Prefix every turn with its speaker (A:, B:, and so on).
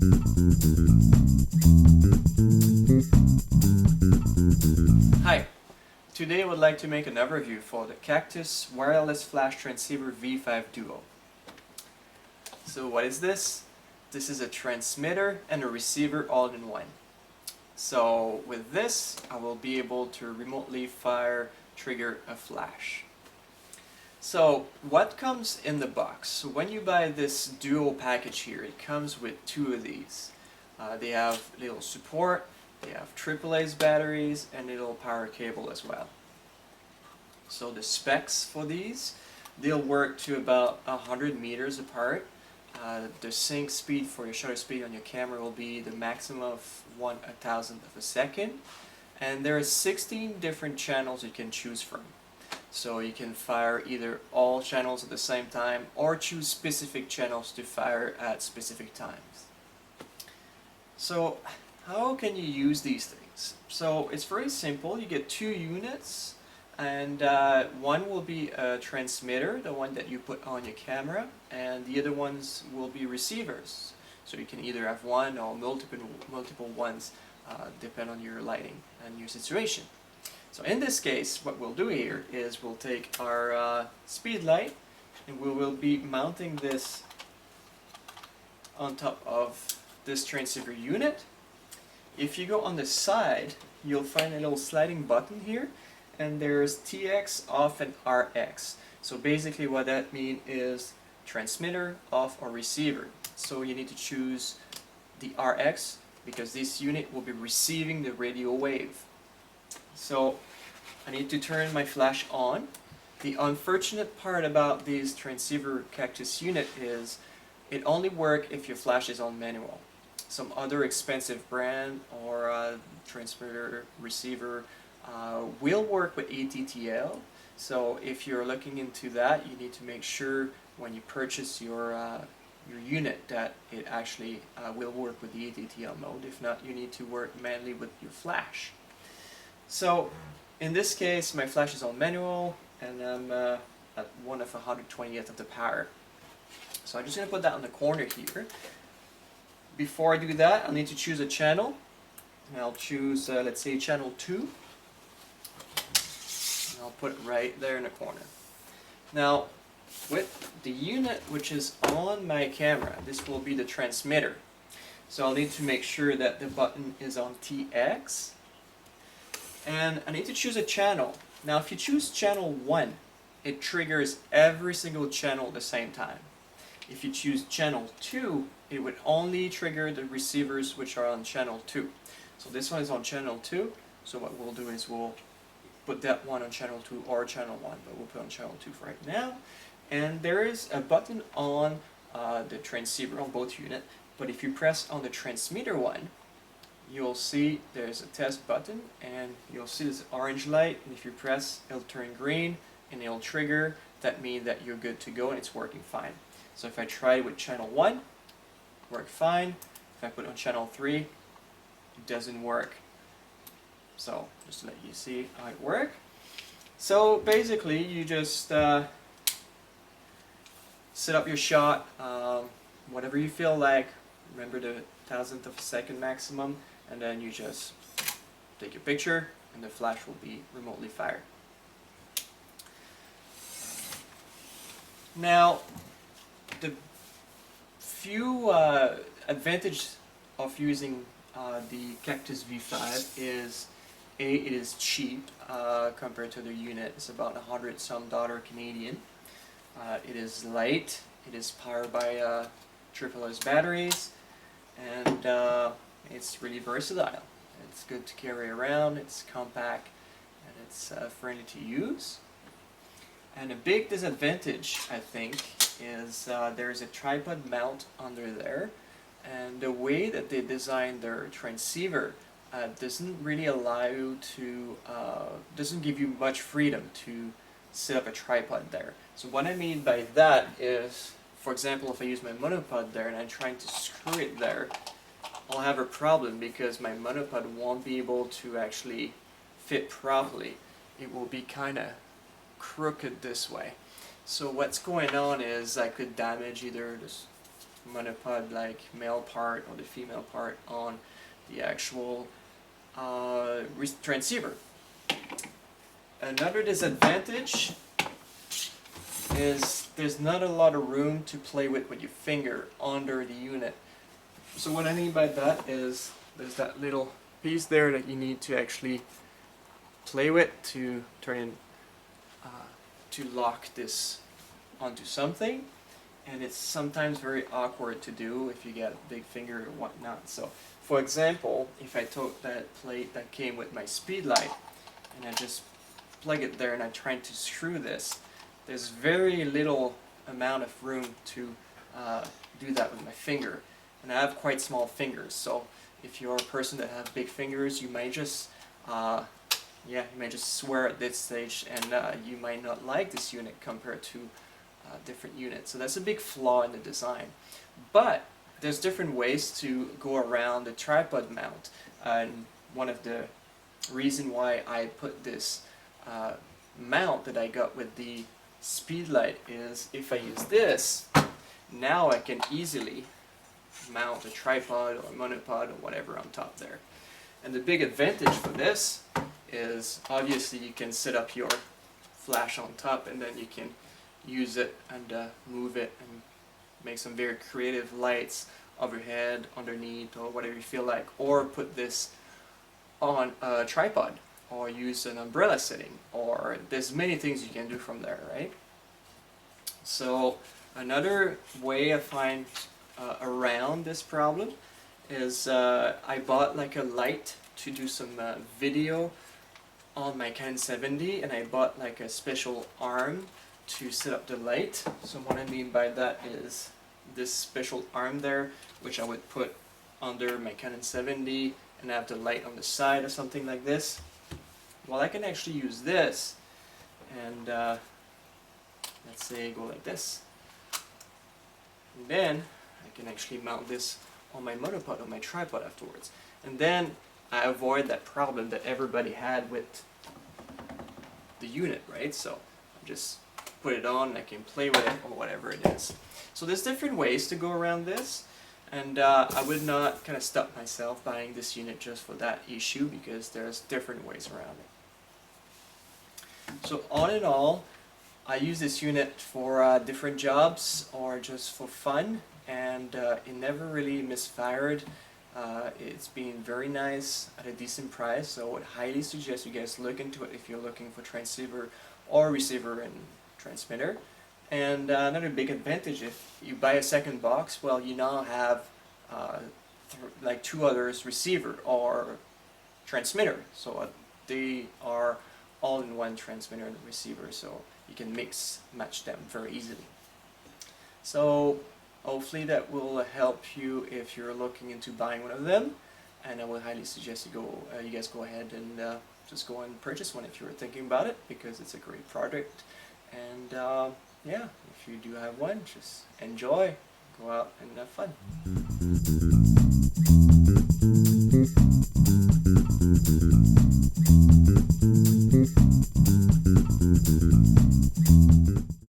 A: Hi, today I would like to make an overview for the Cactus Wireless Flash Transceiver V5 Duo. So what is this? This is a transmitter and a receiver all in one. So with this, I will be able to remotely trigger a flash. So what comes in the box? So when you buy this Duo package here, it comes with two of these. They have little support, they have AAA's batteries, and a little power cable as well. So the specs for these, they'll work to about 100 meters apart. The sync speed for your shutter speed on your camera will be the maximum of 1/1000th of a second. And there are 16 different channels you can choose from. So you can fire either all channels at the same time or choose specific channels to fire at specific times. So how can you use these things? So it's very simple. You get two units, and one will be a transmitter, the one that you put on your camera, and the other ones will be receivers. So you can either have one or multiple ones, depend on your lighting and your situation. So in this case, what we'll do here is we'll take our speed light, and we will be mounting this on top of this transceiver unit. If you go on the side, you'll find a little sliding button here, and there's TX, off, and RX. So basically what that means is transmitter, off, or receiver. So you need to choose the RX because this unit will be receiving the radio wave. So I need to turn my flash on. The unfortunate part about this transceiver Cactus unit is it only works if your flash is on manual. Some other expensive brand or transmitter receiver will work with ATTL. So if you're looking into that, you need to make sure when you purchase your unit that it actually will work with the ATTL mode. If not, you need to work manually with your flash. So in this case, my flash is on manual, and I'm at 1/120th of the power. So I'm just going to put that on the corner here. Before I do that, I'll need to choose a channel. And I'll choose, let's say, channel 2. And I'll put it right there in the corner. Now, with the unit which is on my camera, this will be the transmitter. So I'll need to make sure that the button is on TX. And I need to choose a channel. Now, if you choose channel 1, it triggers every single channel at the same time. If you choose channel 2, it would only trigger the receivers which are on channel 2. So this one is on channel 2, so what we'll do is we'll put that one on channel 2 or channel 1, but we'll put on channel 2 for right now. And there is a button on the transceiver on both units, but if you press on the transmitter one, you'll see there's a test button, and you'll see this orange light, and if you press, it'll turn green, and it'll trigger. That means that you're good to go and it's working fine. So if I try it with channel 1, work fine. If I put it on channel 3, it doesn't work. So just to let you see how it works. So basically you just set up your shot, whatever you feel like. Remember the 1/1000th of a second maximum, and then you just take your picture and the flash will be remotely fired. Now, the few advantages of using the Cactus V5 is it is cheap compared to the unit. It's about $100 Canadian. It is light. It is powered by AAA's batteries, and it's really versatile. It's good to carry around. It's compact, and it's friendly to use. And a big disadvantage, I think, is there's a tripod mount under there, and the way that they designed their transceiver doesn't really allow you to, doesn't give you much freedom to set up a tripod there. So what I mean by that is, for example, if I use my monopod there and I'm trying to screw it there, I'll have a problem because my monopod won't be able to actually fit properly. It will be kind of crooked this way. So what's going on is I could damage either this monopod like male part or the female part on the actual transceiver. Another disadvantage is there's not a lot of room to play with your finger under the unit. So what I mean by that is there's that little piece there that you need to actually play with to turn in, to lock this onto something, and it's sometimes very awkward to do if you get a big finger or whatnot. So for example, if I took that plate that came with my speed light and I just plug it there and I'm trying to screw this, there's very little amount of room to do that with my finger, and I have quite small fingers, so if you're a person that has big fingers, you might just you may just swear at this stage, and you might not like this unit compared to different units. So that's a big flaw in the design. But there's different ways to go around the tripod mount, and one of the reason why I put this mount that I got with the speed light is if I use this, now I can easily mount a tripod or a monopod or whatever on top there. And the big advantage for this is obviously you can set up your flash on top, and then you can use it and move it and make some very creative lights overhead, underneath, or whatever you feel like, or put this on a tripod, or use an umbrella setting, or there's many things you can do from there, right? So another way I find around this problem is I bought like a light to do some video on my Canon 70, and I bought like a special arm to set up the light. So what I mean by that is this special arm there, which I would put under my Canon 70 and have the light on the side or something like this. Well, I can actually use this and let's say go like this, and then I can actually mount this on my monopod, on my tripod afterwards, and then I avoid that problem that everybody had with the unit, right? So I just put it on and I can play with it or whatever it is. So there's different ways to go around this, and I would not kind of stop myself buying this unit just for that issue, because there's different ways around it. So all in all, I use this unit for different jobs or just for fun, and it never really misfired. It's been very nice at a decent price, so I would highly suggest you guys look into it if you're looking for transceiver or receiver and transmitter. And another big advantage, if you buy a second box, well, you now have like two others, receiver or transmitter, so they are all in one, transmitter and receiver, so you can match them very easily. So hopefully that will help you if you're looking into buying one of them, and I would highly suggest you guys go ahead and just go and purchase one if you were thinking about it, because it's a great product. And yeah, if you do have one, just enjoy, go out and have fun.